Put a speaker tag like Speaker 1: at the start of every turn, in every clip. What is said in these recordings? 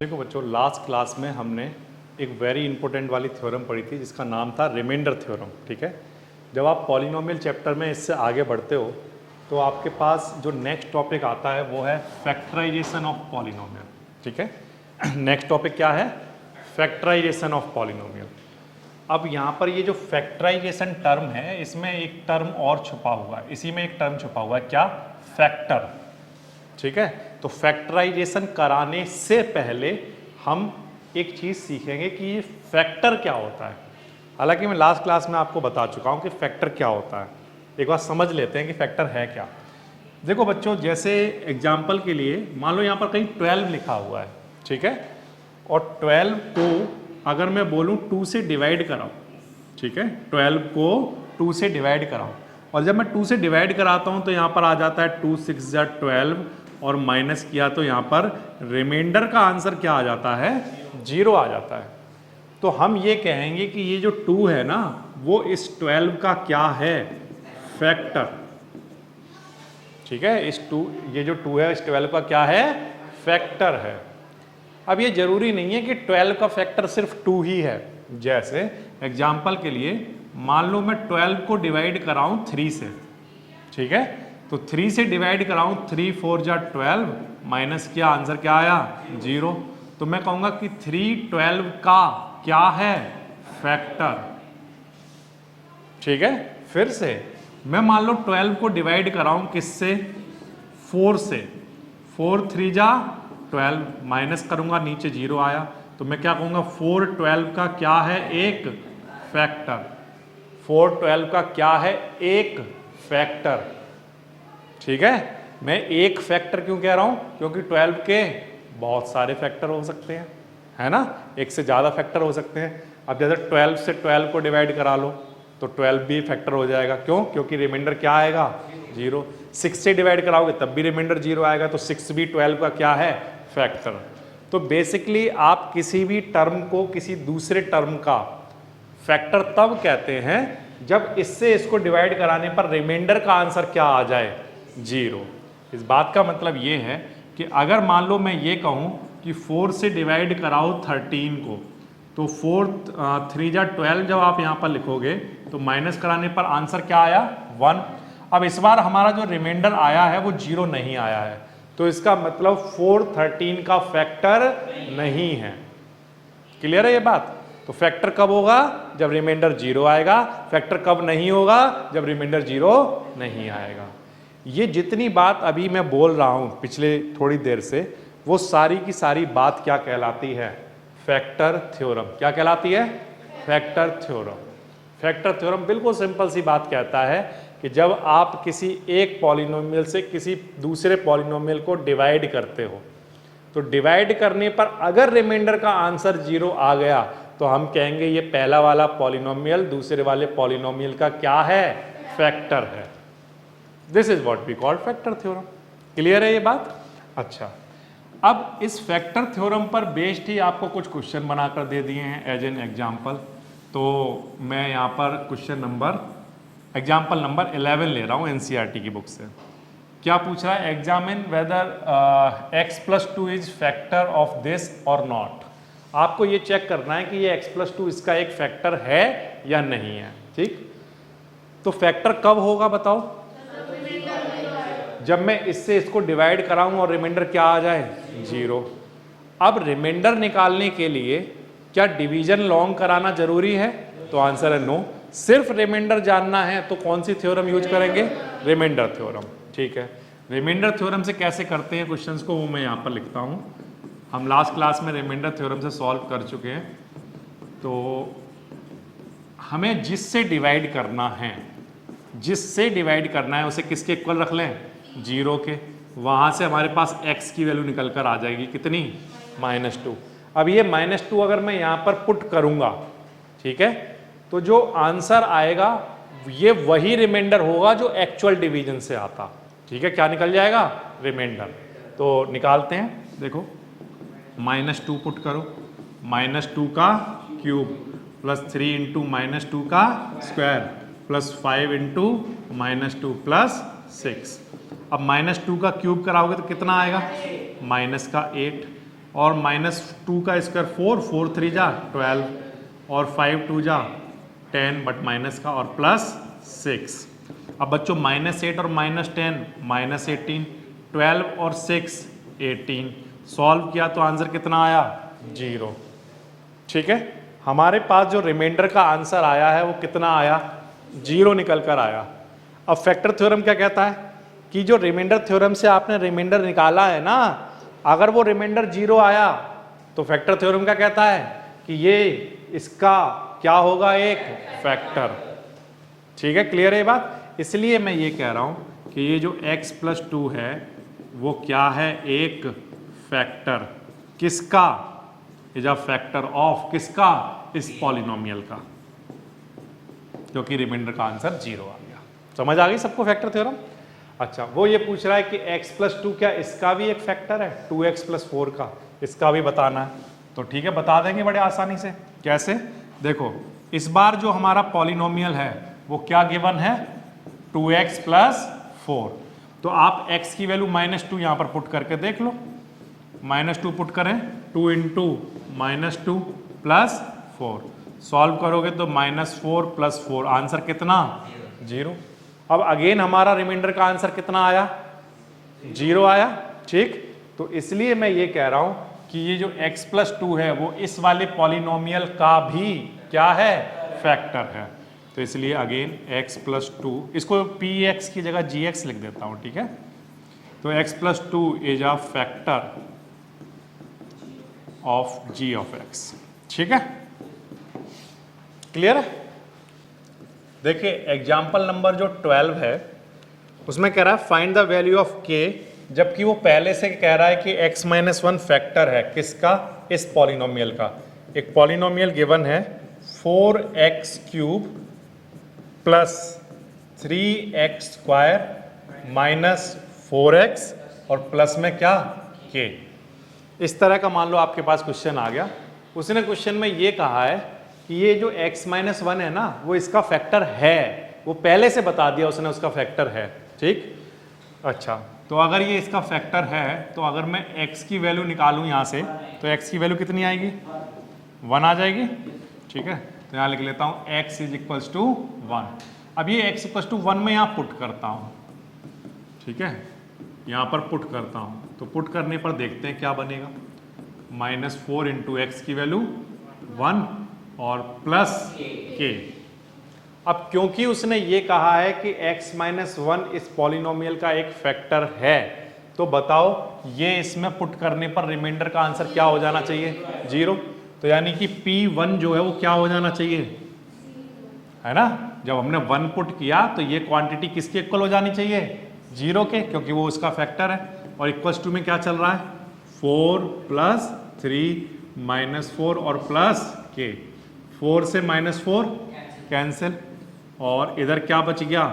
Speaker 1: देखो बच्चों, last class में हमने एक वेरी इंपॉर्टेंट वाली थ्योरम पढ़ी थी जिसका नाम था रिमाइंडर थ्योरम। ठीक है, जब आप पॉलिनोमियल चैप्टर में इससे आगे बढ़ते हो तो आपके पास जो नेक्स्ट टॉपिक आता है वो है फैक्टराइजेशन ऑफ पॉलिनोमियल। ठीक है, नेक्स्ट टॉपिक क्या है? Factorization of polynomial. अब यहाँ पर ये जो फैक्टराइजेशन टर्म है इसमें एक टर्म और छुपा हुआ है, इसी में एक टर्म छुपा हुआ है, क्या? फैक्टर। ठीक है, तो फैक्टराइजेशन कराने से पहले हम एक चीज़ सीखेंगे कि ये फैक्टर क्या होता है। हालांकि मैं लास्ट क्लास में आपको बता चुका हूँ कि फैक्टर क्या होता है, एक बार समझ लेते हैं कि फैक्टर है क्या। देखो बच्चों, जैसे एग्जाम्पल के लिए मान लो यहाँ पर कहीं 12 लिखा हुआ है, ठीक है, और 12 को अगर मैं बोलूँ 2 से डिवाइड कराओ, ठीक है, 12 को 2 से डिवाइड कराओ, और जब मैं 2 से डिवाइड कराता हूँ तो यहाँ पर आ जाता है 2 6 12 और माइनस किया तो यहाँ पर रिमाइंडर का आंसर क्या आ जाता है? 0 आ जाता है। तो हम ये कहेंगे कि ये जो 2 है ना वो इस 12 का क्या है? फैक्टर। ठीक है, ये जो 2 है इस 12 का क्या है? फैक्टर है। अब ये जरूरी नहीं है कि 12 का फैक्टर सिर्फ 2 ही है। जैसे एग्जाम्पल के लिए मान लो मैं 12 को डिवाइड कराऊं 3 से, ठीक है, तो 3 से डिवाइड कराऊं 3 4 जा 12 माइनस किया, आंसर क्या आया? 0। तो मैं कहूंगा कि 3 12 का क्या है? फैक्टर। ठीक है, फिर से मैं मान लो 12 को डिवाइड कराऊं किससे? 4 से, 4 3 जा 12 माइनस करूंगा, नीचे 0 आया, तो मैं क्या कहूंगा? 4 12 का क्या है? एक फैक्टर। 4 12 का क्या है? एक फैक्टर। ठीक है, मैं एक फैक्टर क्यों कह रहा हूं? क्योंकि 12 के बहुत सारे फैक्टर हो सकते हैं, है ना, एक से ज़्यादा फैक्टर हो सकते हैं। अब जैसे 12 से 12 को डिवाइड करा लो तो 12 भी फैक्टर हो जाएगा। क्यों? क्योंकि रिमाइंडर क्या आएगा? 0। 6 से डिवाइड कराओगे तब भी रिमाइंडर 0 आएगा, तो 6 भी 12 का क्या है? फैक्टर। तो बेसिकली आप किसी भी टर्म को किसी दूसरे टर्म का फैक्टर तब कहते हैं जब इससे इसको डिवाइड कराने पर रिमाइंडर का आंसर क्या आ जाए? 0। इस बात का मतलब ये है कि अगर मान लो मैं ये कहूँ कि 4 से डिवाइड कराओ 13 को, तो 4 3 जा 12 जब आप यहाँ पर लिखोगे तो माइनस कराने पर आंसर क्या आया? 1। अब इस बार हमारा जो रिमाइंडर आया है वो 0 नहीं आया है, तो इसका मतलब 4 13 का फैक्टर नहीं है। क्लियर है ये बात? तो फैक्टर कब होगा? जब रिमाइंडर 0 आएगा। फैक्टर कब नहीं होगा? जब रिमाइंडर 0 नहीं आएगा। ये जितनी बात अभी मैं बोल रहा हूं पिछले थोड़ी देर से, वो सारी की सारी बात क्या कहलाती है? Factor theorem. क्या कहलाती है? Factor theorem. फैक्टर थ्योरम बिल्कुल सिंपल सी बात कहता है कि जब आप किसी एक पॉलिनोमियल से किसी दूसरे पॉलिनोमियल को डिवाइड करते हो तो डिवाइड करने पर अगर रिमाइंडर का आंसर 0 आ गया तो हम कहेंगे ये पहला वाला पॉलिनोमियल दूसरे वाले पॉलिनोमियल का क्या है? फैक्टर है। This is what we call factor theorem. Clear है ये बात? अच्छा, अब इस फैक्टर थ्योरम पर बेस्ड ही आपको कुछ क्वेश्चन बनाकर दे दिए हैं एज एन एग्जाम्पल। तो मैं यहाँ पर क्वेश्चन एग्जाम्पल नंबर 11 ले रहा हूँ एनसीईआरटी की बुक से। क्या पूछ रहा है? Examine whether x + 2 is factor of this और नॉट। आपको ये चेक करना है कि ये x + 2 इसका एक फैक्टर है या नहीं है। ठीक, तो फैक्टर कब होगा बताओ? जब मैं इससे इसको डिवाइड कराऊं और रिमाइंडर क्या आ जाए? 0। अब रिमाइंडर निकालने के लिए क्या डिवीजन लॉन्ग कराना जरूरी है? तो आंसर है नो। सिर्फ रिमाइंडर जानना है तो कौन सी थ्योरम यूज करेंगे? Remainder theorem. ठीक है, रिमाइंडर थ्योरम से कैसे करते हैं क्वेश्चंस को वो मैं यहाँ पर लिखता हूँ। हम लास्ट क्लास में रिमाइंडर थ्योरम से सॉल्व कर चुके हैं। तो हमें जिससे डिवाइड करना है उसे किसके इक्वल रख लें? 0 के। वहाँ से हमारे पास x की वैल्यू निकल कर आ जाएगी कितनी? -2। अब ये -2 अगर मैं यहाँ पर पुट करूँगा, ठीक है, तो जो आंसर आएगा ये वही रिमाइंडर होगा जो एक्चुअल डिवीजन से आता। ठीक है, क्या निकल जाएगा? रिमाइंडर। तो निकालते हैं, देखो -2 पुट करो, -2 का क्यूब प्लस 3 इंटू -2 का स्क्वायर प्लस 5 इंटू -2 प्लस 6। अब -2 का क्यूब कराओगे तो कितना आएगा? -8, और -2 का स्क्वायर 4, 4 3 जा 12 और 5 2 जा 10 बट माइनस का और +6। अब बच्चों -8 और -10 -18, 12 और 6 18, सॉल्व किया तो आंसर कितना आया 0। ठीक है, हमारे पास जो रिमाइंडर का आंसर आया है वो कितना आया 0 निकल कर आया। अब फैक्टर थ्योरम क्या कहता है कि जो रिमाइंडर थ्योरम से आपने रिमाइंडर निकाला है ना, अगर वो रिमाइंडर 0 आया तो फैक्टर थ्योरम क्या कहता है कि ये इसका क्या होगा एक फैक्टर। ठीक है, क्लियर है ये बात। इसलिए मैं ये कह रहा हूं कि ये जो x + 2 है वो क्या है एक फैक्टर। किसका? इज अ फैक्टर ऑफ किसका? इस पॉलिनोमियल का, क्योंकि रिमाइंडर का आंसर 0 आ गया। समझ आ गई सबको फैक्टर थ्योरम? अच्छा, वो ये पूछ रहा है कि x + 2 क्या इसका भी एक फैक्टर है 2x + 4 का, इसका भी बताना है। तो ठीक है, बता देंगे बड़े आसानी से। कैसे? देखो, इस बार जो हमारा पॉलिनोमियल है वो क्या गिवन है 2x + 4। तो आप x की वैल्यू -2 यहां पर पुट करके देख लो। -2 पुट करें, 2 × -2 + 4, सॉल्व करोगे तो -4 + 4 आंसर कितना 0। अब अगेन हमारा रिमाइंडर का आंसर कितना आया 0 आया। ठीक, तो इसलिए मैं ये कह रहा हूं कि ये जो x + 2 है वो इस वाले पॉलिनोमियल का भी क्या है फैक्टर है। तो इसलिए अगेन x + 2, इसको px की जगह gx लिख देता हूं। ठीक है, तो x + 2 is a factor of g of x। ठीक है, क्लियर है? देखिए एग्जाम्पल नंबर जो 12 है उसमें कह रहा है find the value of k, जबकि वो पहले से कह रहा है कि x - 1 फैक्टर है किसका इस पॉलिनोमियल का। एक पॉलिनोमियल गिवन है 4x³ + 3x² - 4x और प्लस में क्या k। इस तरह का मान लो आपके पास क्वेश्चन आ गया। उसने क्वेश्चन में ये कहा है कि ये जो x - 1 है ना वो इसका फैक्टर है, वो पहले से बता दिया उसने उसका फैक्टर है। ठीक, अच्छा, तो अगर ये इसका फैक्टर है तो अगर मैं x की वैल्यू निकालूं यहाँ से तो x की वैल्यू कितनी आएगी 1 आ जाएगी। ठीक है, तो यहाँ लिख लेता हूँ x = 1। अब ये x = 1 में यहाँ पुट करता हूँ। ठीक है, यहाँ पर पुट करता हूँ, तो पुट करने पर देखते हैं क्या बनेगा। -4 × x की वैल्यू 1 और प्लस k। अब क्योंकि उसने ये कहा है कि x - 1 इस पॉलिनोमियल का एक फैक्टर है, तो बताओ ये इसमें पुट करने पर रिमाइंडर का आंसर क्या हो जाना चाहिए 0। तो यानी कि p1 जो है वो क्या हो जाना चाहिए, है ना। जब हमने 1 पुट किया तो ये क्वांटिटी किसके इक्वल हो जानी चाहिए 0 के, क्योंकि वो उसका फैक्टर है। और = में क्या चल रहा है 4 + 3 - 4 और प्लस k। 4 से -4 कैंसिल और इधर क्या बच गया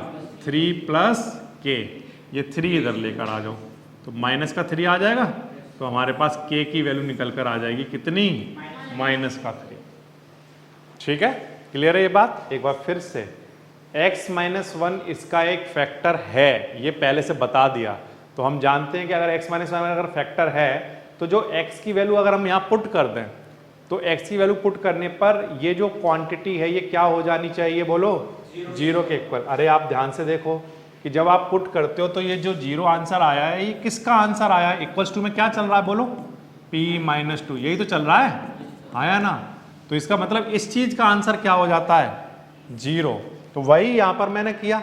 Speaker 1: 3 + k। ये 3 इधर लेकर आ जाओ तो -3 आ जाएगा, तो हमारे पास k की वैल्यू निकल कर आ जाएगी कितनी -3। ठीक है, क्लियर है ये बात। एक बार फिर से x - 1 इसका एक फैक्टर है, ये पहले से बता दिया। तो हम जानते हैं कि अगर x - 1 अगर फैक्टर है तो जो x की वैल्यू अगर हम यहाँ पुट कर दें तो x की वैल्यू पुट करने पर ये जो क्वांटिटी है ये क्या हो जानी चाहिए बोलो 0 के इक्वल। अरे आप ध्यान से देखो कि जब आप पुट करते हो तो ये जो 0 आंसर आया है ये किसका आंसर आया है, = में क्या चल रहा है बोलो p - 2, यही तो चल रहा है, आया ना। तो इसका मतलब इस चीज का आंसर क्या हो जाता है 0। तो वही यहाँ पर मैंने किया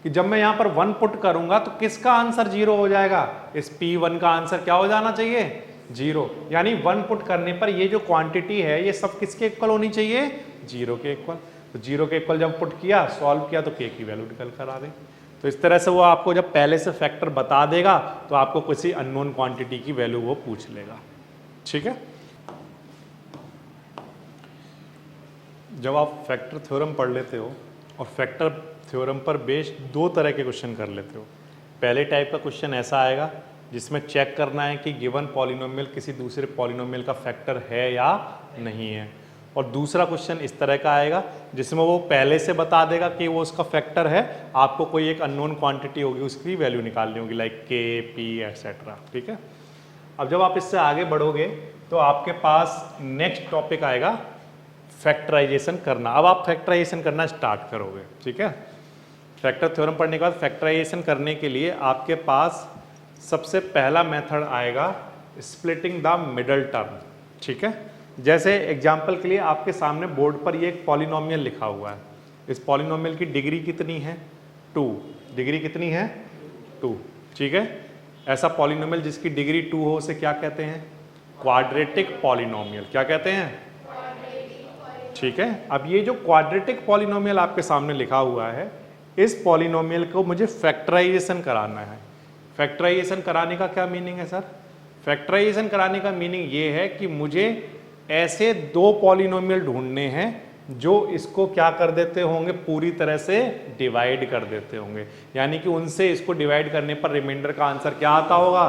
Speaker 1: कि जब मैं यहाँ पर 1 पुट करूंगा तो किसका आंसर 0 हो जाएगा, इस p1 का आंसर क्या हो जाना चाहिए 0। यानी 1 पुट करने पर ये जो क्वांटिटी है ये सब किसके इक्वल होनी चाहिए 0 के इक्वल। तो 0 के इक्वल जब पुट किया सॉल्व किया तो k की वैल्यू निकल कर आ गई। तो इस तरह से वो आपको जब पहले से फैक्टर बता देगा तो आपको किसी अननोन क्वांटिटी की वैल्यू वो पूछ लेगा। ठीक है, जब आप फैक्टर थ्योरम पढ़ लेते हो और फैक्टर थ्योरम पर बेस्ड 2 तरह के क्वेश्चन कर लेते हो। पहले टाइप का क्वेश्चन ऐसा आएगा जिसमें चेक करना है कि गिवन पॉलिनोमियल किसी दूसरे पॉलिनोमियल का फैक्टर है या नहीं है। और दूसरा क्वेश्चन इस तरह का आएगा जिसमें वो पहले से बता देगा कि वो उसका फैक्टर है, आपको कोई एक अननोन क्वांटिटी होगी उसकी वैल्यू निकालनी होगी लाइक k, p, etc। ठीक है, अब जब आप इससे आगे बढ़ोगे तो आपके पास नेक्स्ट टॉपिक आएगा फैक्टराइजेशन करना। अब आप फैक्टराइजेशन करना स्टार्ट करोगे, ठीक है। फैक्टर थ्योरम पढ़ने के बाद फैक्टराइजेशन करने के लिए आपके पास सबसे पहला मेथड आएगा स्प्लिटिंग द मिडल टर्म, ठीक है। जैसे एग्जांपल के लिए आपके सामने बोर्ड पर ये एक पॉलिनोमियल लिखा हुआ है। इस पॉलिनोमियल की डिग्री कितनी है? 2। डिग्री कितनी है? 2, ठीक है। ऐसा पॉलिनोमियल जिसकी डिग्री 2 हो उसे क्या कहते हैं? Quadratic polynomial. क्या कहते हैं? ठीक है। अब ये जो क्वाड्रेटिक पॉलिनोमियल आपके सामने लिखा हुआ है, इस पॉलिनोमियल को मुझे फैक्टराइजेशन कराना है। फैक्टराइजेशन कराने का क्या मीनिंग है सर? फैक्टराइजेशन कराने का मीनिंग ये है कि मुझे ऐसे दो पॉलिनोमियल ढूंढने हैं जो इसको क्या कर देते होंगे, पूरी तरह से डिवाइड कर देते होंगे। यानी कि उनसे इसको डिवाइड करने पर रिमाइंडर का आंसर क्या आता होगा?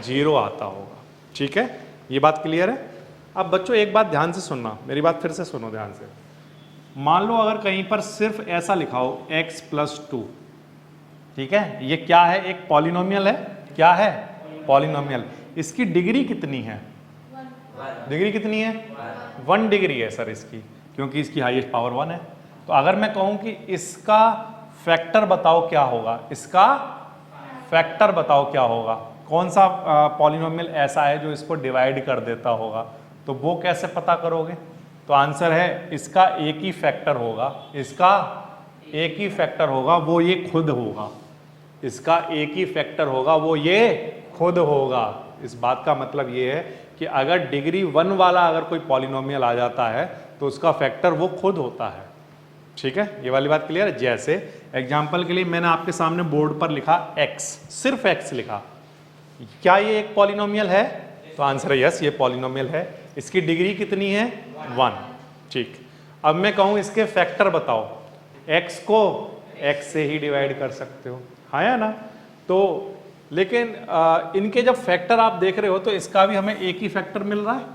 Speaker 1: 0 आता होगा, ठीक है। ये बात क्लियर है? अब बच्चों एक बात ध्यान से सुनना, मेरी बात फिर से सुनो ध्यान से। मान लो अगर कहीं पर सिर्फ ऐसा लिखा हो x + 2, ठीक है। ये क्या है? एक पॉलिनोमियल है। क्या है? पॉलिनोमियल। इसकी डिग्री कितनी है? डिग्री कितनी है? 1 डिग्री है सर इसकी, क्योंकि इसकी हाईएस्ट पावर 1 है। तो अगर मैं कहूं कि इसका फैक्टर बताओ क्या होगा, इसका फैक्टर बताओ क्या होगा, कौन सा पॉलिनोमियल ऐसा है जो इसको डिवाइड कर देता होगा, तो वो कैसे पता करोगे? तो आंसर है इसका एक ही फैक्टर होगा। इसका एक ही फैक्टर होगा, वो ये खुद होगा। इसका एक ही फैक्टर होगा, वो ये खुद होगा। इस बात का मतलब ये है कि अगर डिग्री 1 वाला अगर कोई पॉलिनोमियल आ जाता है तो उसका फैक्टर वो खुद होता है, ठीक है। ये वाली बात क्लियर है? जैसे एग्जांपल के लिए मैंने आपके सामने बोर्ड पर लिखा x, सिर्फ x लिखा। क्या ये एक पॉलिनोमियल है? तो आंसर है यस, ये पॉलिनोमियल है। इसकी डिग्री कितनी है? 1, ठीक। अब मैं कहूँ इसके फैक्टर बताओ, x को x से ही डिवाइड कर सकते हो, हाँ या ना? तो लेकिन इनके जब फैक्टर आप देख रहे हो तो इसका भी हमें एक ही फैक्टर मिल रहा है,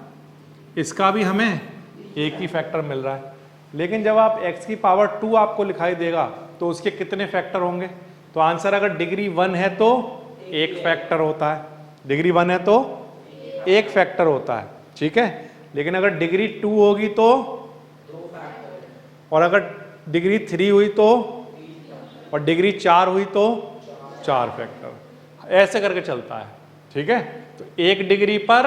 Speaker 1: इसका भी हमें एक ही फैक्टर मिल रहा है। लेकिन जब आप x की पावर 2 आपको लिखाई देगा तो उसके कितने फैक्टर होंगे? तो आंसर अगर डिग्री 1 है तो एक फैक्टर होता है, डिग्री 1 है तो एक फैक्टर होता है, ठीक है। लेकिन अगर डिग्री 2 होगी तो, और अगर डिग्री 3 हुई तो, और डिग्री 4 हुई तो 4 फैक्टर, ऐसे करके चलता है, ठीक है। तो 1 डिग्री पर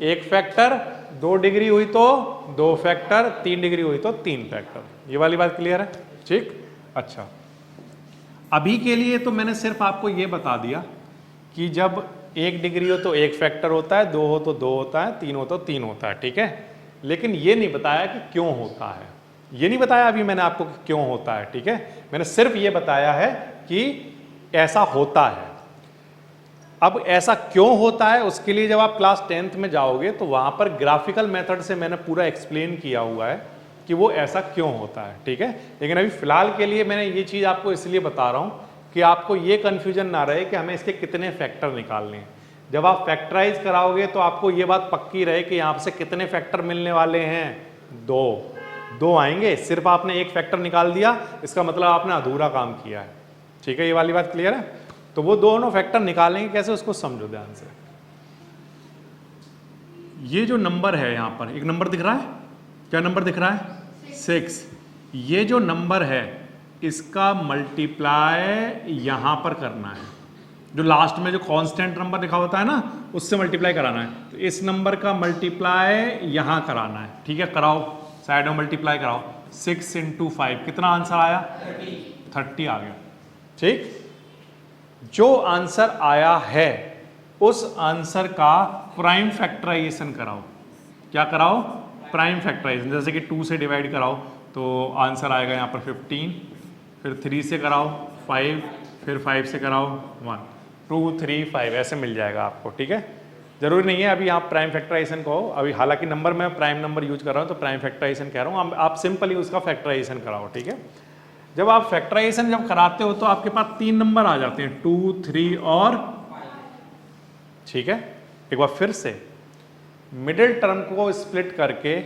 Speaker 1: 1 फैक्टर, 2 डिग्री हुई तो 2 फैक्टर, 3 डिग्री हुई तो 3 फैक्टर। ये वाली बात क्लियर है? ठीक। अच्छा, अभी के लिए तो मैंने सिर्फ आपको ये बता दिया कि जब 1 डिग्री हो तो 1 फैक्टर होता है, 2 हो तो 2 होता है, 3 हो तो 3 होता है, ठीक है। लेकिन ये नहीं बताया कि क्यों होता है, ये नहीं बताया अभी मैंने आपको कि क्यों होता है, ठीक है। मैंने सिर्फ ये बताया है कि ऐसा होता है। अब ऐसा क्यों होता है उसके लिए जब आप क्लास 10th में जाओगे तो वहां पर ग्राफिकल मेथड से मैंने पूरा एक्सप्लेन किया हुआ है कि वो ऐसा क्यों होता है, ठीक है। लेकिन अभी फिलहाल के लिए मैंने ये चीज़ आपको इसलिए बता रहा हूँ कि आपको ये कन्फ्यूजन ना रहे कि हमें इसके कितने फैक्टर निकालने हैं। जब आप फैक्टराइज कराओगे तो आपको ये बात पक्की रहे कि यहाँ से कितने फैक्टर मिलने वाले हैं? 2 आएंगे। सिर्फ आपने 1 फैक्टर निकाल दिया, इसका मतलब आपने अधूरा काम किया है, ठीक है। ये वाली बात क्लियर है? तो वो दोनों फैक्टर निकालेंगे कैसे, उसको समझो ध्यान से। ये जो नंबर है यहाँ पर एक नंबर दिख रहा है, क्या नंबर दिख रहा है? 6। ये जो नंबर है इसका मल्टीप्लाई यहाँ पर करना है, जो लास्ट में जो कांस्टेंट नंबर लिखा होता है ना उससे मल्टीप्लाई कराना है। तो इस नंबर का मल्टीप्लाई यहाँ कराना है, ठीक है। कराओ, साइड में मल्टीप्लाई कराओ। 6 × 5 कितना आंसर आया? 30 आ गया, ठीक। जो आंसर आया है उस आंसर का प्राइम फैक्टराइजेशन कराओ। क्या कराओ? Prime factorization. जैसे कि 2 से डिवाइड कराओ तो आंसर आएगा यहाँ पर 15, फिर 3 से कराओ 5, फिर 5 से कराओ 1, 2 3 5 ऐसे मिल जाएगा आपको, ठीक है। जरूरी नहीं है अभी आप प्राइम फैक्टराइजेशन कहो, अभी हालांकि नंबर में प्राइम नंबर यूज कर रहा हूँ तो प्राइम फैक्टराइजेशन कह रहा हूँ, आप सिंपली उसका फैक्टराइजेशन कराओ, ठीक है। जब आप फैक्टराइजेशन जब कराते हो तो आपके पास 3 नंबर आ जाते हैं, 2 3 और 5, ठीक है। एक बार फिर से मिडिल टर्म को स्प्लिट करके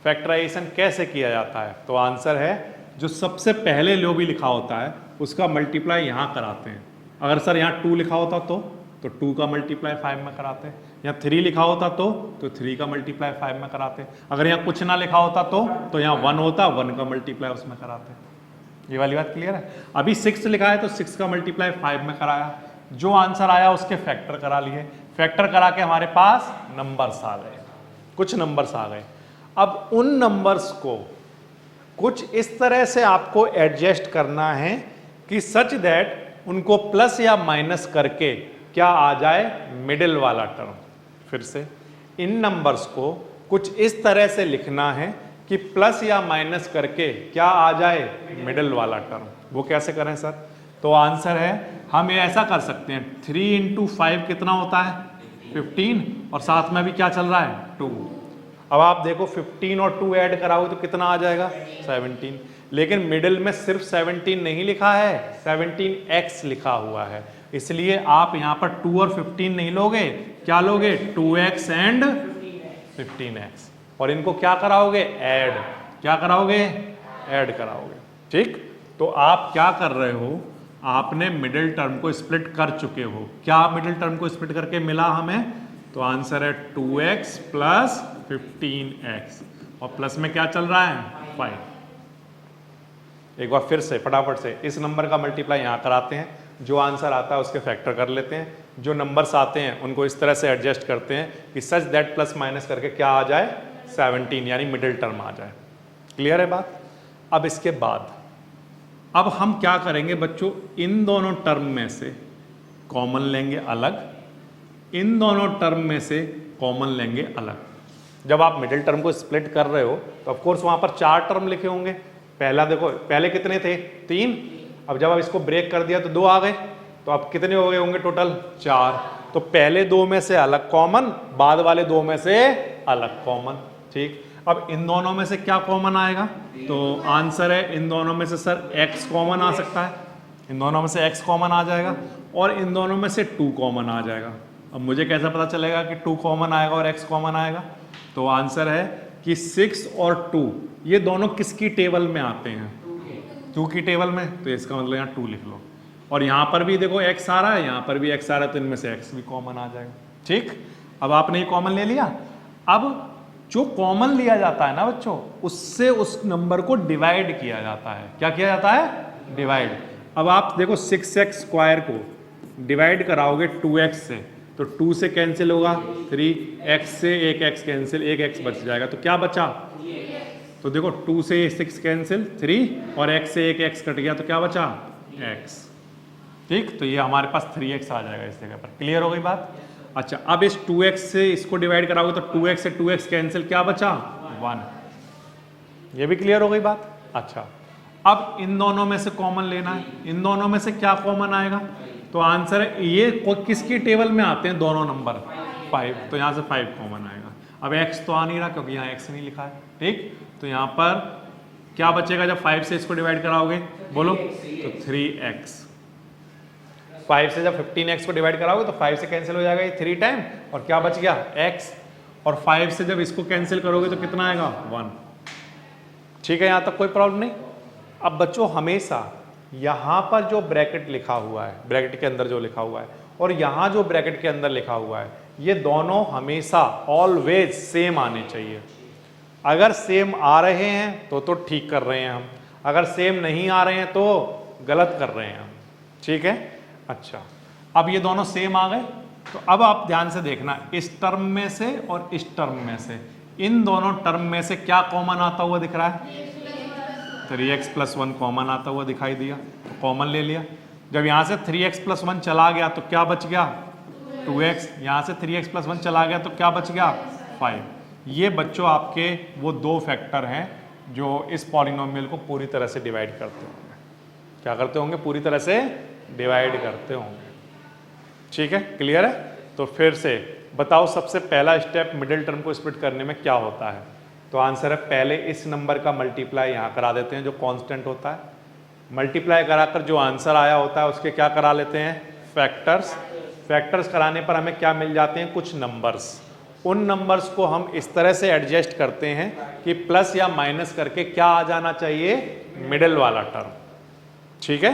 Speaker 1: फैक्टराइजेशन कैसे किया जाता है? तो आंसर है जो सबसे पहले जो भी लिखा होता है उसका मल्टीप्लाई यहाँ कराते हैं। अगर सर यहाँ 2 लिखा होता तो तो 2 का मल्टीप्लाई 5 में कराते, यहाँ 3 लिखा होता तो 3 का मल्टीप्लाई 5 में कराते, अगर यहाँ कुछ ना लिखा होता तो यहाँ 1 होता, 1 का मल्टीप्लाई उसमें कराते। ये वाली बात क्लियर है। अभी 6 लिखा है तो 6 का मल्टीप्लाई 5 में कराया, जो आंसर आया उसके फैक्टर करा लिए, फैक्टर करा के हमारे पास नंबर्स आ गए, कुछ नंबर्स आ गए। अब उन नंबर्स को कुछ इस तरह से आपको एडजस्ट करना है कि सच दैट उनको प्लस या माइनस करके क्या आ जाए, मिडिल वाला टर्म। फिर से इन नंबर्स को कुछ इस तरह से लिखना है कि प्लस या माइनस करके क्या आ जाए, मिडिल वाला टर्म। वो कैसे करें सर? तो आंसर है, हम ये ऐसा कर सकते हैं, 3 इंटू 5 कितना होता है, 15, और साथ में भी क्या चल रहा है, 2। अब आप देखो 15 और 2 ऐड कराओगे तो कितना आ जाएगा, 17। लेकिन मिडिल में सिर्फ 17 नहीं लिखा है, 17x लिखा हुआ है, इसलिए आप यहाँ पर 2 और 15 नहीं लोगे, क्या लोगे, 2x एंड 15x, और इनको क्या कराओगे, ऐड। क्या कराओगे, ऐड कराओगे। ठीक, तो आप क्या कर रहे हो, आपने मिडिल टर्म को स्प्लिट कर चुके हो। क्या मिडिल टर्म को स्प्लिट करके मिला हमें, तो आंसर है 2x प्लस 15x, और प्लस में क्या चल रहा है, 5। एक बार फिर से फटाफट से इस नंबर का मल्टीप्लाई यहाँ कराते हैं, जो आंसर आता है उसके फैक्टर कर लेते हैं, जो नंबर्स आते हैं उनको इस तरह से एडजस्ट करते हैं कि सच दैट प्लस माइनस करके क्या आ जाए, 17, यानी मिडिल टर्म आ जाए। क्लियर है बात? अब इसके बाद अब हम क्या करेंगे बच्चों, इन दोनों टर्म में से कॉमन लेंगे अलग, इन दोनों टर्म में से कॉमन लेंगे अलग। जब आप मिडिल टर्म को स्प्लिट कर रहे हो तो ऑफ कोर्स वहां पर 4 टर्म लिखे होंगे। पहला देखो, पहले कितने थे, 3, अब जब आप इसको ब्रेक कर दिया तो 2 आ गए, तो अब कितने हो गए होंगे टोटल, 4। तो पहले 2 में से अलग कॉमन, बाद वाले 2 में से अलग कॉमन। ठीक, अब इन दोनों में से क्या कॉमन आएगा, तो आंसर है इन दोनों में से सर x कॉमन आ सकता है, इन दोनों में से x कॉमन आ जाएगा, और इन दोनों में से 2 कॉमन आ जाएगा। अब मुझे कैसे पता चलेगा कि 2 कॉमन आएगा और x कॉमन आएगा, तो आंसर है कि 6 और 2 ये दोनों किसकी टेबल में आते हैं, 2 की टेबल में, तो इसका मतलब यहाँ 2 लिख लो। और यहाँ पर भी देखो x आ रहा है, यहाँ पर भी x आ रहा है, तो इनमें से x भी कॉमन आ जाएगा। ठीक, अब आपने ये कॉमन ले लिया। अब जो कॉमन लिया जाता है ना बच्चों, उससे उस नंबर को डिवाइड किया जाता है। क्या किया जाता है, डिवाइड। अब आप देखो 6x स्क्वायर को डिवाइड कराओगे 2x से, तो 2 से कैंसिल होगा 3, x से एक x कैंसिल, एक x बच जाएगा, तो क्या बचा, तो देखो 2 से 6 कैंसिल 3, और x से एक x कट गया, तो क्या बचा, x। ठीक, तो ये हमारे पास 3x आ जाएगा इस जगह पर। क्लियर हो गई बात? अच्छा, अब इस 2x से इसको डिवाइड कराओगे तो 2x से 2x कैंसिल, क्या बचा, 1। ये भी क्लियर हो गई बात? अच्छा, अब इन दोनों में से कॉमन लेना है, इन दोनों में से क्या कॉमन आएगा, तो आंसर है ये किसकी टेबल में आते हैं दोनों नंबर, 5, तो यहाँ से 5 कॉमन आएगा। अब x तो आ नहीं रहा क्योंकि यहाँ x नहीं लिखा है। ठीक, तो यहाँ पर क्या बचेगा जब 5 से इसको डिवाइड कराओगे, बोलो, तो 3x। 5 से जब 15x को डिवाइड कराओगे तो 5 से कैंसिल हो जाएगा ये 3 टाइम, और क्या बच गया, x, और 5 से जब इसको कैंसिल करोगे तो कितना आएगा, 1। ठीक है, यहाँ तक कोई प्रॉब्लम नहीं। अब बच्चों हमेशा यहाँ पर जो ब्रैकेट लिखा हुआ है, ब्रैकेट के अंदर जो लिखा हुआ है, और यहाँ जो ब्रैकेट के अंदर लिखा हुआ है, ये दोनों हमेशा ऑलवेज सेम आने चाहिए। अगर सेम आ रहे हैं तो ठीक कर रहे हैं हम, अगर सेम नहीं आ रहे हैं तो गलत कर रहे हैं हम। ठीक है, अच्छा, अब ये दोनों सेम आ गए, तो अब आप ध्यान से देखना, इस टर्म में से और इस टर्म में से, इन दोनों टर्म में से क्या कॉमन आता हुआ दिख रहा है, 3x + 1 कॉमन आता हुआ दिखाई दिया, तो कॉमन ले लिया। जब यहाँ से 3x + 1 चला गया तो क्या बच गया, 2x, यहाँ से 3x + 1 चला गया तो क्या बच गया, 5। ये बच्चों आपके वो 2 फैक्टर हैं जो इस पॉलिनोमियल को पूरी तरह से डिवाइड करते होंगे। क्या करते होंगे, पूरी तरह से डिवाइड करते होंगे। ठीक है, क्लियर है? तो फिर से बताओ, सबसे पहला स्टेप मिडिल टर्म को स्प्लिट करने में क्या होता है, तो आंसर है पहले इस नंबर का मल्टीप्लाई यहाँ करा देते हैं जो कांस्टेंट होता है, मल्टीप्लाई कराकर जो आंसर आया होता है उसके क्या करा लेते हैं, फैक्टर्स। फैक्टर्स कराने पर हमें क्या मिल जाते हैं, कुछ नंबर्स। उन नंबर्स को हम इस तरह से एडजस्ट करते हैं कि प्लस या माइनस करके क्या आ जाना चाहिए, मिडिल वाला टर्म। ठीक है,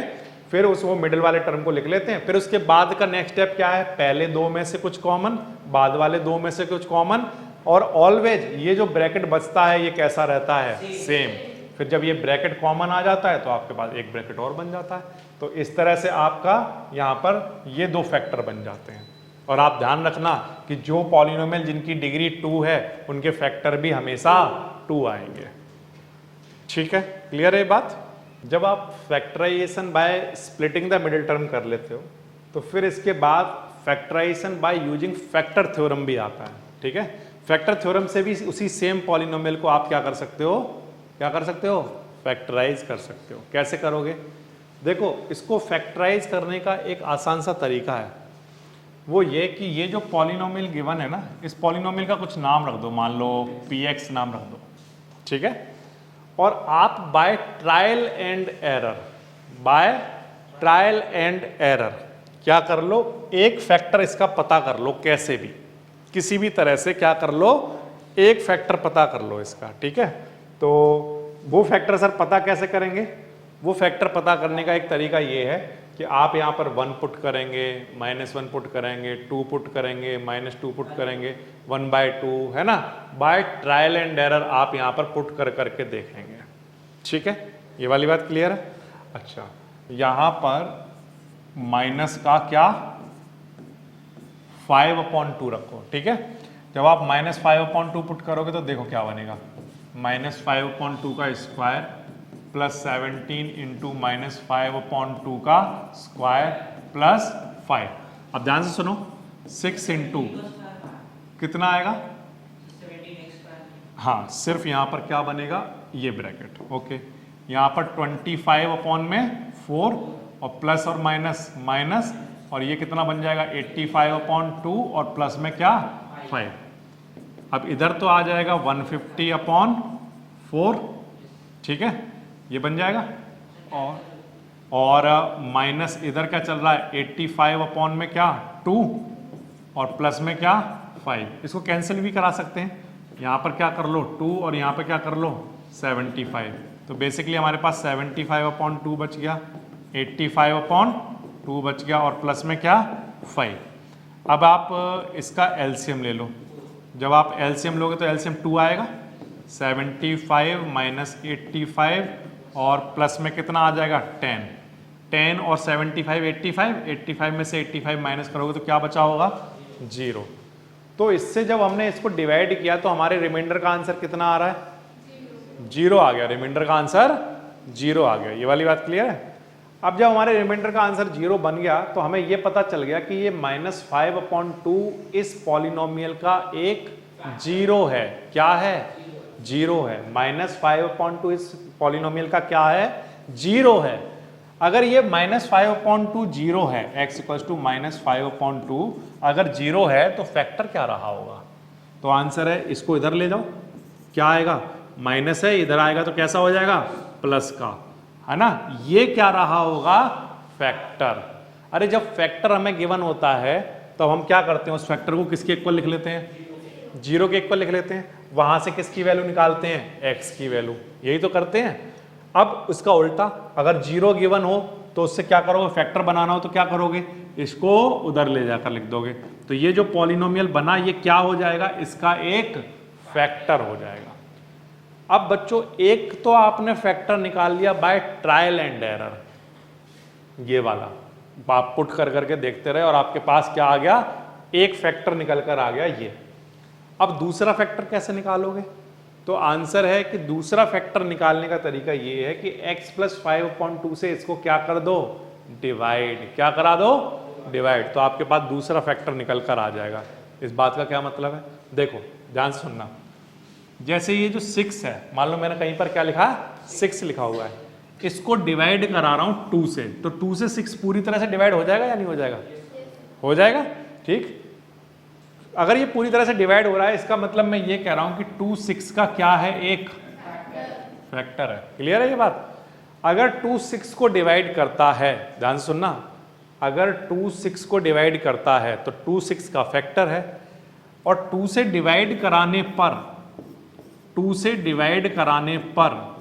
Speaker 1: फिर उस वो मिडिल वाले टर्म को लिख लेते हैं, फिर उसके बाद का नेक्स्ट स्टेप क्या है, पहले दो में से कुछ कॉमन, बाद वाले दो में से कुछ कॉमन, और ऑलवेज ये जो ब्रैकेट बचता है ये कैसा रहता है, सेम। फिर जब ये ब्रैकेट कॉमन आ जाता है तो आपके पास एक ब्रैकेट और बन जाता है। तो इस तरह से आपका यहाँ पर ये दो फैक्टर बन जाते हैं। और आप ध्यान रखना कि जो पॉलिनोमियल जिनकी डिग्री 2 है उनके फैक्टर भी हमेशा 2 आएंगे। ठीक है, क्लियर है बात। जब आप factorization by splitting the middle term कर लेते हो तो फिर इसके बाद factorization by using factor theorem भी आता है। ठीक है, फैक्टर थ्योरम से भी उसी सेम पॉलिनोमियल को आप क्या कर सकते हो, क्या कर सकते हो, फैक्टराइज कर सकते हो। कैसे करोगे, देखो इसको फैक्टराइज करने का एक आसान सा तरीका है, वो ये कि ये जो पॉलिनोमियल गिवन है ना, इस पॉलिनोमियल का कुछ नाम रख दो, मान लो px नाम रख दो। ठीक है, और आप by trial and error, by trial and error क्या कर लो, एक फैक्टर इसका पता कर लो, कैसे भी किसी भी तरह से क्या कर लो, एक फैक्टर पता कर लो इसका। ठीक है, तो वो फैक्टर सर पता कैसे करेंगे, वो फैक्टर पता करने का एक तरीका ये है कि आप यहाँ पर 1 पुट करेंगे, -1 पुट करेंगे, 2 पुट करेंगे, -2 पुट करेंगे, 1/2 है ना, बाय ट्रायल एंड एरर आप यहाँ पर पुट कर करके देखेंगे। ठीक है, ये वाली बात क्लियर है। अच्छा, यहाँ पर माइनस का क्या 5/2 रखो। ठीक है, जब आप -5/2 पुट करोगे तो देखो क्या बनेगा, -5/2 का स्क्वायर प्लस 17 इंटू -5/2 का स्क्वायर प्लस 5। अब ध्यान से सुनो, 6 इंटू कितना आएगा, हाँ सिर्फ यहाँ पर क्या बनेगा, ये ब्रैकेट। ओके, यहाँ पर 25/4 और प्लस और माइनस माइनस, और ये कितना बन जाएगा 85/2 और प्लस में क्या 5। अब इधर तो आ जाएगा 150/4। ठीक है, ये बन जाएगा, और माइनस इधर क्या चल रहा है 85 में क्या 2 और प्लस में क्या 5। इसको कैंसिल भी करा सकते हैं, यहाँ पर क्या कर लो 2 और यहाँ पर क्या कर लो 75। तो बेसिकली हमारे पास 75/2 बच गया, 85/2 बच गया और प्लस में क्या 5। अब आप इसका एलसीएम ले लो, जब आप एलसीएम लोगे तो एलसीएम 2 आएगा, 75 माइनस 85 और प्लस में कितना आ जाएगा 10 और 75 85 में से 85 माइनस करोगे तो क्या बचा होगा 0। तो इससे जब हमने इसको डिवाइड किया तो हमारे रिमाइंडर का आंसर कितना आ रहा है, 0 आ गया, रिमाइंडर का आंसर 0 आ गया। ये वाली बात क्लियर है। अब जब हमारे रिमाइंडर का आंसर 0 बन गया तो हमें ये पता चल गया कि ये -5/2 इस पॉलिनोमियल का एक 0 है। क्या है, 0 है। -5/2 इस पॉलिनोमियल का क्या है, 0 है। अगर ये -5/2 0 है, x = -5/2 अगर 0 है तो फैक्टर क्या रहा होगा, तो आंसर है, इसको इधर ले जाओ, क्या आएगा, माइनस है, इधर आएगा तो कैसा हो जाएगा प्लस का, है ना। ये क्या रहा होगा, फैक्टर। अरे जब फैक्टर हमें गिवन होता है तो हम क्या करते हैं, उस फैक्टर को किसके इक्वल लिख लेते हैं, 0 के इक्वल लिख लेते हैं। वहां से किसकी वैल्यू निकालते हैं, x की वैल्यू, यही तो करते हैं। अब उसका उल्टा, अगर 0 गिवन हो तो उससे क्या करोगे, फैक्टर बनाना हो तो क्या करोगे, इसको उधर ले जाकर लिख दोगे। तो ये जो पॉलिनोमियल बना ये क्या हो जाएगा, इसका एक फैक्टर हो जाएगा। अब बच्चों एक तो आपने फैक्टर निकाल लिया बाय ट्रायल एंड एरर, ये वाला आप पुट कर करके देखते रहे और आपके पास क्या आ गया, एक फैक्टर निकल कर आ गया ये। अब दूसरा फैक्टर कैसे निकालोगे, तो आंसर है कि दूसरा फैक्टर निकालने का तरीका ये है कि x + 5/2 से इसको क्या कर दो, डिवाइड। क्या करा दो, डिवाइड। तो आपके पास दूसरा फैक्टर निकल कर आ जाएगा। इस बात का क्या मतलब है, देखो ध्यान से सुनना। जैसे ये जो 6 है, मान लो मैंने कहीं पर क्या लिखा है, 6 लिखा हुआ है, इसको डिवाइड करा रहा हूं 2 से, तो 2 से 6 पूरी तरह से डिवाइड हो जाएगा या नहीं हो जाएगा, हो जाएगा। ठीक, अगर ये पूरी तरह से डिवाइड हो रहा है इसका मतलब मैं ये कह रहा हूं कि 2 6 का क्या है, एक फैक्टर है। क्लियर है ये बात। अगर 2 6 को डिवाइड करता है, ध्यान से सुनना, अगर 2 6 को डिवाइड करता है तो 2 6 का फैक्टर है, और 2 से डिवाइड कराने पर, 2 से डिवाइड कराने पर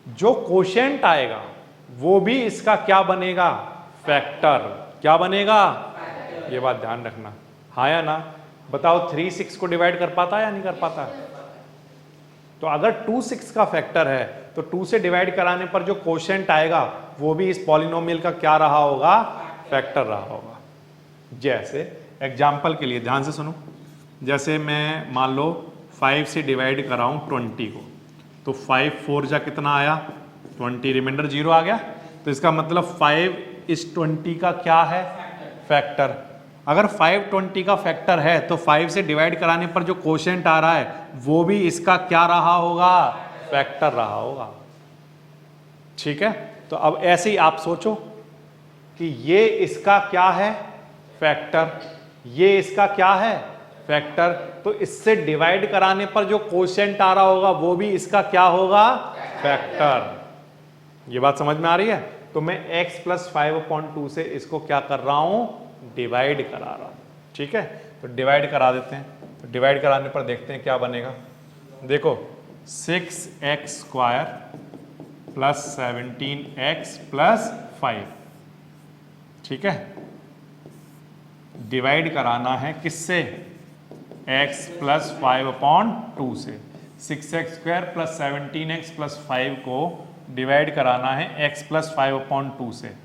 Speaker 1: जो कोशेंट आएगा वो भी इसका क्या बनेगा, फैक्टर। क्या बनेगा, ये बात ध्यान रखना, हाँ या ना। बताओ 3 6 को डिवाइड कर पाता है या नहीं कर पाता। तो अगर 2 6 का फैक्टर है तो 2 से डिवाइड कराने पर जो कोशेंट आएगा वो भी इस पॉलिनोमियल का क्या रहा होगा, फैक्टर रहा होगा। जैसे एग्जाम्पल के लिए ध्यान से सुनो, जैसे मैं मान लो 5 से डिवाइड कराऊं 20 को, तो 5 4 जा कितना आया 20, रिमाइंडर 0 आ गया। तो इसका मतलब 5 इस 20 का क्या है, फैक्टर। अगर 5 20 का फैक्टर है तो 5 से डिवाइड कराने पर जो कोशेंट आ रहा है वो भी इसका क्या रहा होगा, फैक्टर रहा होगा। ठीक है, तो अब ऐसे ही आप सोचो कि ये इसका क्या है, फैक्टर, ये इसका क्या है, फैक्टर। तो इससे डिवाइड कराने पर जो कोशेंट आ रहा होगा वो भी इसका क्या होगा, फैक्टर। ये बात समझ में आ रही है। तो मैं x प्लस 5/2 से इसको क्या कर रहा हूं, डिवाइड करा रहा हूं। ठीक है, तो डिवाइड करा देते हैं। तो डिवाइड कराने पर देखते हैं क्या बनेगा। देखो 6x² प्लस 17x प्लस 5। ठीक है, डिवाइड कराना है किससे, x प्लस 5/2 से। 6x² प्लस 17x प्लस 5 को डिवाइड कराना है x प्लस 5/2 से।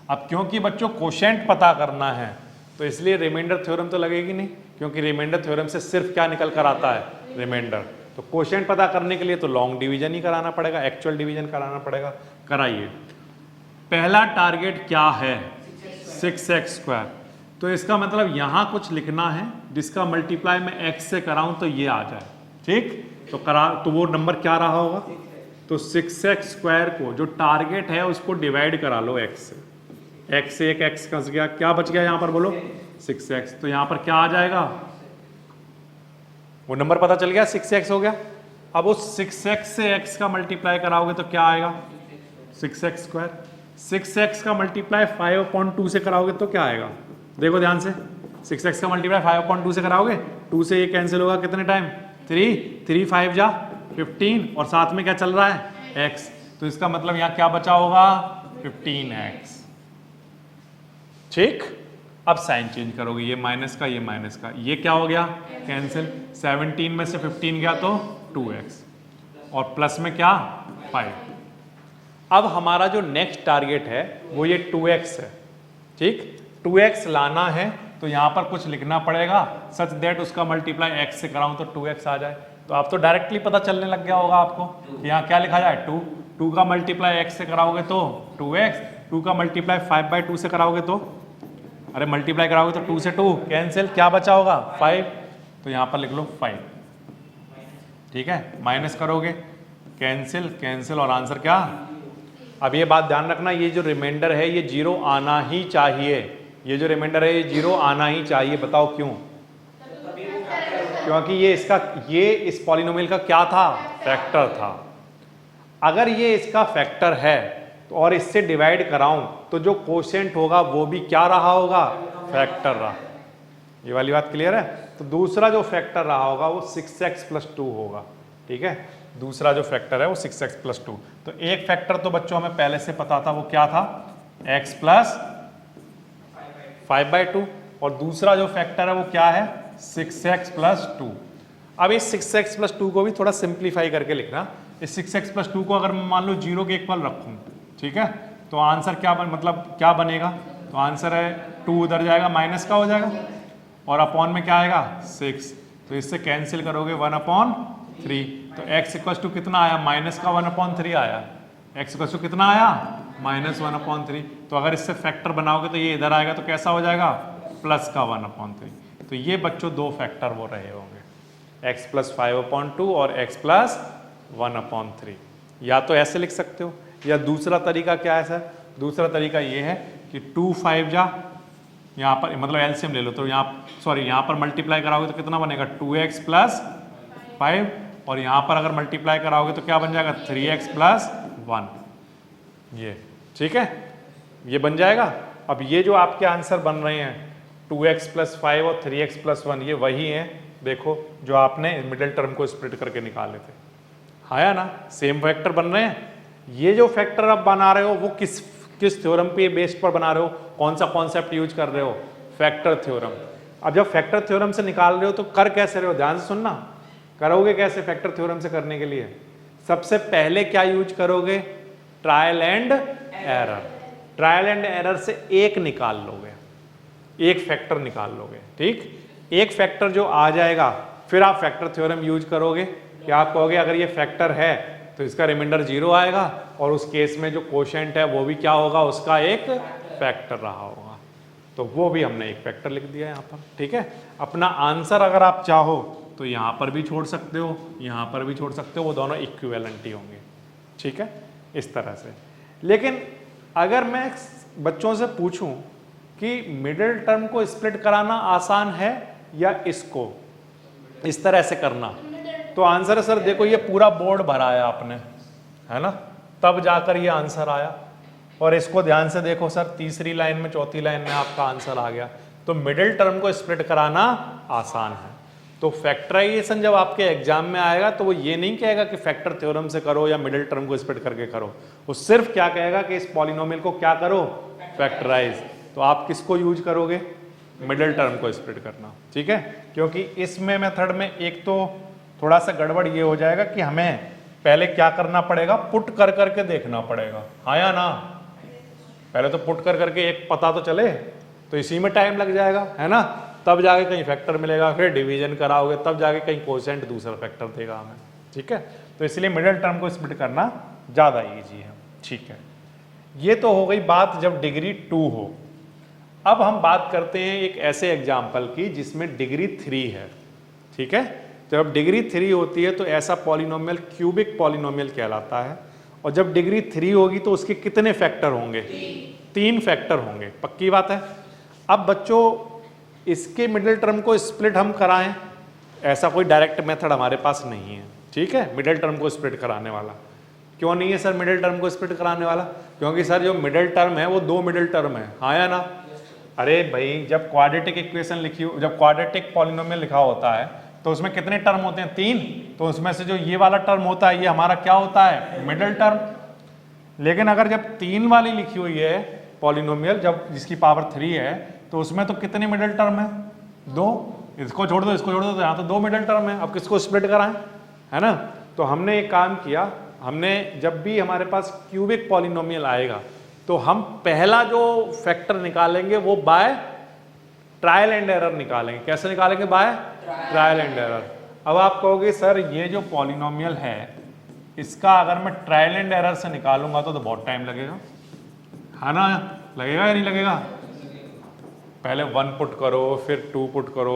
Speaker 1: अब क्योंकि बच्चों कोशेंट पता करना है तो इसलिए रिमाइंडर थ्योरम तो लगेगी नहीं, क्योंकि रिमाइंडर थ्योरम से सिर्फ क्या निकल कर आता है, रिमाइंडर। तो कोशेंट पता करने के लिए तो लॉन्ग डिवीजन ही कराना पड़ेगा, एक्चुअल डिवीजन कराना पड़ेगा। कराइए। पहला टारगेट क्या है, 6x²। तो इसका मतलब यहां कुछ लिखना है जिसका मल्टीप्लाई मैं x से कराऊं तो ये आ जाए। ठीक, तो वो नंबर क्या रहा होगा, तो 6x² को जो टारगेट है उसको डिवाइड करा लो x से। x से एक x कस गया, क्या बच गया यहां पर बोलो, 6x। तो यहां पर क्या आ जाएगा, वो नंबर पता चल गया, 6x हो गया। अब उस 6x से x का मल्टीप्लाई कराओगे तो क्या आएगा, 6x²। 6x का मल्टीप्लाई 5/2 से कराओगे तो क्या आएगा, देखो ध्यान से। 6x का मल्टीप्लाई 5/2 से कराओगे, 2 से ये कैंसिल होगा कितने टाइम, 3 5 जा 15, और साथ में क्या चल रहा है, x। तो इसका मतलब यहां क्या बचा होगा, 15x। ठीक, अब साइन चेंज करोगे, ये माइनस का ये माइनस का, ये क्या हो गया, कैंसिल। 17 में से 15 गया तो 2x, और प्लस में क्या 5। अब हमारा जो नेक्स्ट टारगेट है वो ये 2x है। ठीक, 2x लाना है तो यहां पर कुछ लिखना पड़ेगा सच दैट उसका मल्टीप्लाई x से कराऊं तो 2x आ जाए। तो आप तो डायरेक्टली पता चलने लग गया होगा आपको कि यहाँ क्या लिखा जाए, 2 का मल्टीप्लाई x से कराओगे तो 2x, 2 का मल्टीप्लाई 5/2 से कराओगे तो, अरे मल्टीप्लाई कराओगे तो 2 से 2 कैंसिल, क्या बचा होगा 5। तो यहाँ पर लिख लो 5। ठीक है, माइनस करोगे कैंसिल कैंसिल, और आंसर क्या। अब ये बात ध्यान रखना, ये जो रिमाइंडर है ये 0 आना ही चाहिए, ये जो रिमाइंडर है ये 0 आना ही चाहिए। बताओ क्यों, क्योंकि ये इस पॉलिनोमियल का क्या था, फैक्टर था। अगर ये इसका फैक्टर है तो और इससे डिवाइड कराऊं तो जो कोशेंट होगा वो भी क्या रहा होगा, फैक्टर रहा। ये वाली बात क्लियर है। तो दूसरा जो फैक्टर रहा होगा वो 6x प्लस 2 होगा। ठीक है, दूसरा जो फैक्टर है वो 6x प्लस 2। तो एक फैक्टर तो बच्चों हमें पहले से पता था, वो क्या था, x प्लस 5/2, और दूसरा जो फैक्टर है वो क्या है, 6x प्लस 2। अब इस 6x प्लस 2 को भी थोड़ा सिंप्लीफाई करके लिखना। इस 6x प्लस 2 को अगर मैं मान लो 0 के इक्वल रखूं, ठीक है, तो आंसर क्या मतलब क्या बनेगा, तो आंसर है 2 उधर जाएगा, माइनस का हो जाएगा, और अपॉन में क्या आएगा 6। तो इससे कैंसिल करोगे 1/3। तो x इक्वल टू कितना आया, माइनस का 1/3 आया। x इक्वल टू कितना आया, माइनस 1/3। तो अगर इससे फैक्टर बनाओगे तो ये इधर आएगा तो कैसा हो जाएगा, प्लस का 1/3। तो ये बच्चों दो फैक्टर वो रहे होंगे, x प्लस 5/2 और x प्लस 1/3। या तो ऐसे लिख सकते हो, या दूसरा तरीका क्या है सर, दूसरा तरीका ये है कि 2 5 जा, यहाँ पर मतलब एलसीएम ले लो, तो यहाँ पर मल्टीप्लाई कराओगे तो कितना बनेगा, 2x प्लस 5, और यहाँ पर अगर मल्टीप्लाई कराओगे तो क्या बन जाएगा, 3x प्लस 1। ये ठीक है, ये बन जाएगा। अब ये जो आपके आंसर बन रहे हैं 2x प्लस 5 और 3x प्लस 1, ये वही हैं देखो जो आपने मिडिल टर्म को स्प्लिट करके निकाले थे, हाँ या ना, सेम फैक्टर बन रहे हैं। ये जो फैक्टर आप बना रहे हो वो किस थ्योरम पे बेस्ड पर बना रहे हो, कौन सा कॉन्सेप्ट यूज कर रहे हो, फैक्टर थ्योरम। अब जब फैक्टर थ्योरम से निकाल रहे हो तो कर कैसे रहे हो, ध्यान से सुनना, करोगे कैसे फैक्टर थ्योरम से करने के लिए, सबसे पहले क्या यूज करोगे, trial and error. Trial and error से एक निकाल लोगे, एक फैक्टर निकाल लोगे, ठीक। एक फैक्टर जो आ जाएगा फिर आप फैक्टर थ्योरम यूज करोगे कि आप कहोगे अगर ये फैक्टर है तो इसका रिमाइंडर 0 आएगा और उस केस में जो कोशेंट है वो भी क्या होगा, उसका एक फैक्टर रहा होगा। तो वो भी हमने एक फैक्टर लिख दिया यहाँ पर, ठीक है। अपना आंसर अगर आप चाहो तो यहाँ पर भी छोड़ सकते हो, यहाँ पर भी छोड़ सकते हो, वो दोनों इक्विवेलेंट ही होंगे, ठीक है, इस तरह से। लेकिन अगर मैं बच्चों से पूछूं कि मिडिल टर्म को स्प्लिट कराना आसान है या इसको इस तरह से करना, तो आंसर है सर देखो ये पूरा बोर्ड भरा है आपने, है ना, तब जाकर ये आंसर आया। और इसको ध्यान से देखो सर, तीसरी लाइन में चौथी लाइन में आपका आंसर आ गया। तो मिडिल टर्म को स्प्लिट कराना आसान है। तो फैक्टराइजेशन जब आपके एग्जाम में आएगा तो वो ये नहीं कहेगा कि फैक्टर थ्योरम से करो या मिडिल टर्म को स्प्लिट करके करो, वो सिर्फ क्या कहेगा कि इस पॉलिनोमियल को क्या करो, फैक्टराइज। तो आप किसको यूज करोगे, मिडिल टर्म को स्प्लिट करना, ठीक है। क्योंकि इसमें मेथड में एक तो थोड़ा सा गड़बड़ ये हो जाएगा कि हमें पहले क्या करना पड़ेगा, पुट कर करके देखना पड़ेगा, हाँ या ना। पहले तो पुट कर करके एक पता तो चले, तो इसी में टाइम लग जाएगा, है ना। तब जाके कहीं फैक्टर मिलेगा, फिर डिवीजन कराओगे, तब जाके कहीं कोसेंट दूसरा फैक्टर देगा हमें, ठीक है। तो इसलिए मिडिल टर्म को स्प्लिट करना ज़्यादा ईजी है, ठीक है। ये तो हो गई बात जब डिग्री 2 हो। अब हम बात करते हैं एक ऐसे एग्जाम्पल की जिसमें डिग्री 3 है, ठीक है। तो जब डिग्री 3 होती है तो ऐसा पॉलिनोमियल क्यूबिक पॉलिनोमियल कहलाता है। और जब डिग्री 3 होगी तो उसके कितने फैक्टर होंगे, 3 फैक्टर होंगे, पक्की बात है। अब बच्चों इसके मिडिल टर्म को स्प्लिट हम कराएं, ऐसा कोई डायरेक्ट मेथड हमारे पास नहीं है, ठीक है, मिडिल टर्म को स्प्लिट कराने वाला। क्यों नहीं है सर मिडिल टर्म को स्प्लिट कराने वाला, क्योंकि सर जो मिडिल टर्म है वो 2 मिडिल टर्म है, हाँ या ना। अरे भाई जब क्वाड्रेटिक इक्वेशन लिखी, जब क्वाड्रेटिक पॉलिनोमियल लिखा होता है तो उसमें कितने टर्म होते हैं, 3। तो उसमें से जो ये वाला टर्म होता है ये हमारा क्या होता है, मिडिल टर्म। लेकिन अगर जब 3 वाली लिखी हुई है पॉलिनोमियल, जब जिसकी पावर 3 है, तो उसमें तो कितने मिडिल टर्म है, 2। इसको छोड़ दो, इसको छोड़ दो, तो यहाँ तो 2 मिडिल टर्म है। अब किसको स्प्लिट कराएं, है ना। तो हमने एक काम किया, हमने जब भी हमारे पास क्यूबिक पॉलिनोमियल आएगा तो हम पहला जो फैक्टर निकालेंगे वो बाय ट्रायल एंड एरर निकालेंगे। कैसे निकालेंगे, बाय ट्रायल एंड एरर। अब आप कहोगे सर ये जो पॉलिनोमियल है इसका अगर मैं ट्रायल एंड एरर से निकालूंगा तो बहुत टाइम लगेगा, है ना, लगेगा या नहीं लगेगा। पहले 1 पुट करो, फिर 2 पुट करो,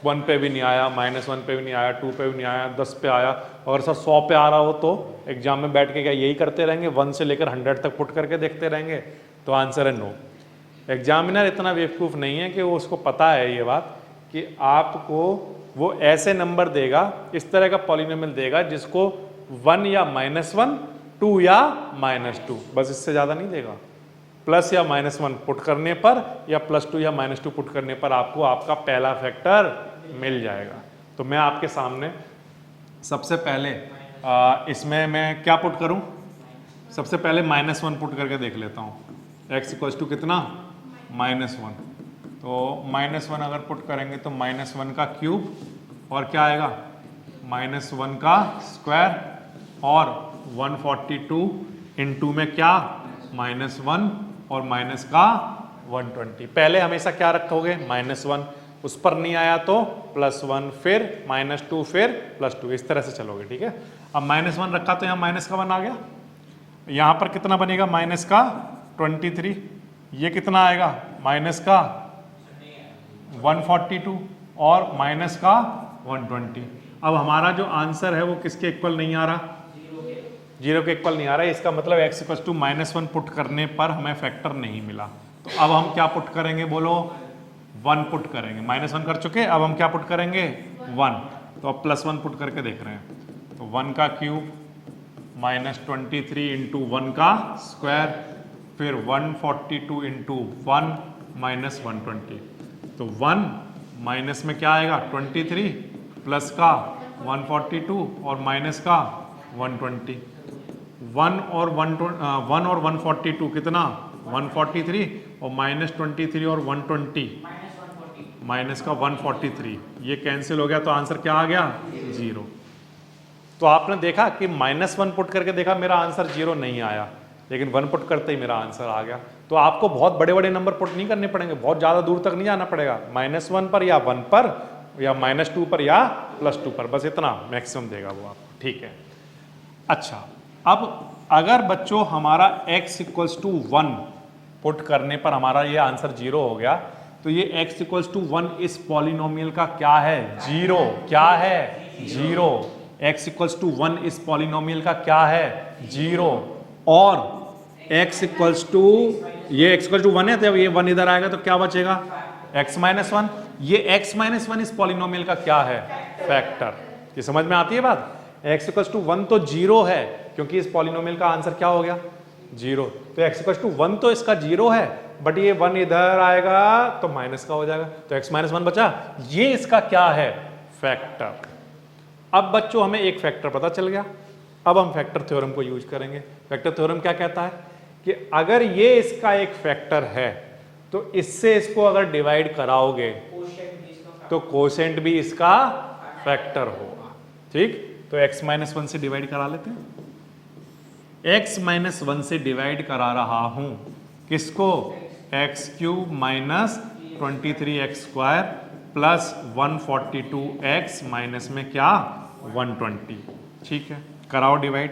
Speaker 1: 1 पे भी नहीं आया, -1 पे भी नहीं आया, 2 पे भी नहीं आया, 10 पे आया। अगर सर 100 पे आ रहा हो तो एग्जाम में बैठ के क्या यही करते रहेंगे, 1 से लेकर 100 तक पुट करके देखते रहेंगे। तो आंसर है नो। एग्जामिनर इतना बेवकूफ़ नहीं है कि वो उसको पता है ये बात कि आपको वो ऐसे नंबर देगा, इस तरह का पॉलिनोमियल देगा जिसको 1 या -1, 2 या -2, बस इससे ज़्यादा नहीं देगा। प्लस या -1 पुट करने पर या +2 या -2 पुट करने पर आपको आपका पहला फैक्टर मिल जाएगा। तो मैं आपके सामने सबसे पहले इसमें मैं क्या पुट करूं, सबसे पहले -1 पुट करके देख लेता हूं। x = कितना, -1। तो -1 अगर पुट करेंगे तो -1 का क्यूब और क्या आएगा, -1 का स्क्वायर, और 142 × में क्या, -1 और माइनस का 120। पहले हमेशा क्या रखोगे, -1, उस पर नहीं आया तो +1, फिर -2, फिर +2, इस तरह से चलोगे, ठीक है। अब -1 रखा तो यहाँ माइनस का 1 आ गया, यहाँ पर कितना बनेगा, माइनस का 23, ये कितना आएगा, माइनस का 142 और माइनस का 120। अब हमारा जो आंसर है वो किसके इक्वल नहीं आ रहा, 0 के इक्वल नहीं आ रहा है। इसका मतलब x = -1 पुट करने पर हमें फैक्टर नहीं मिला। तो अब हम क्या पुट करेंगे, बोलो 1 पुट करेंगे। -1 कर चुके, अब हम क्या पुट करेंगे, 1। तो अब +1 पुट करके देख रहे हैं। तो 1 का क्यूब -23 × 1 का स्क्वायर, फिर 142 × 1 -120। तो 1 माइनस में क्या आएगा, 23, प्लस का 142 और माइनस का 120। 1 और 142 कितना 143 और -23 और 120 माइनस का 143, ये कैंसिल हो गया तो आंसर क्या आ गया 0। तो आपने देखा कि -1 पुट करके देखा मेरा आंसर 0 नहीं आया, लेकिन 1 पुट करते ही मेरा आंसर आ गया। तो आपको बहुत बड़े बड़े नंबर पुट नहीं करने पड़ेंगे, बहुत ज़्यादा दूर तक नहीं जाना पड़ेगा, -1 पर या 1 पर या -2 पर या +2 पर, बस इतना मैक्सिमम देगा वो आपको, ठीक है। अच्छा, अब अगर बच्चों हमारा x = 1 पुट करने पर हमारा ये आंसर 0 हो गया, तो ये x = 1 इस पॉलिनोमियल का क्या है 0, क्या है 0। x = 1 इस पॉलिनोमियल का क्या है 0, और x = ये x = 1 है, तो ये 1 इधर आएगा तो क्या बचेगा x - 1। ये x - 1 इस पॉलिनोमियल का क्या है फैक्टर। ये समझ में आती है बात। x = 1 तो 0 है, क्योंकि इस पॉलिनोमियल का आंसर क्या हो गया 0। तो x = 1 तो इसका 0 है, बट ये 1 इधर आएगा तो माइनस का हो जाएगा, तो x - 1 बचा, ये इसका क्या है फैक्टर। अब बच्चों हमें एक फैक्टर पता चल गया, अब हम फैक्टर थ्योरम को यूज करेंगे। फैक्टर थ्योरम क्या कहता है कि अगर ये इसका एक फैक्टर है तो इससे इसको अगर डिवाइड कराओगे तो कोसेंट भी इसका फैक्टर होगा, ठीक। तो x - 1 से डिवाइड करा लेते हैं। x - 1 से डिवाइड करा रहा हूं किसको, x³ - 23x² plus 142x minus में क्या 120, ठीक है। कराओ डिवाइड,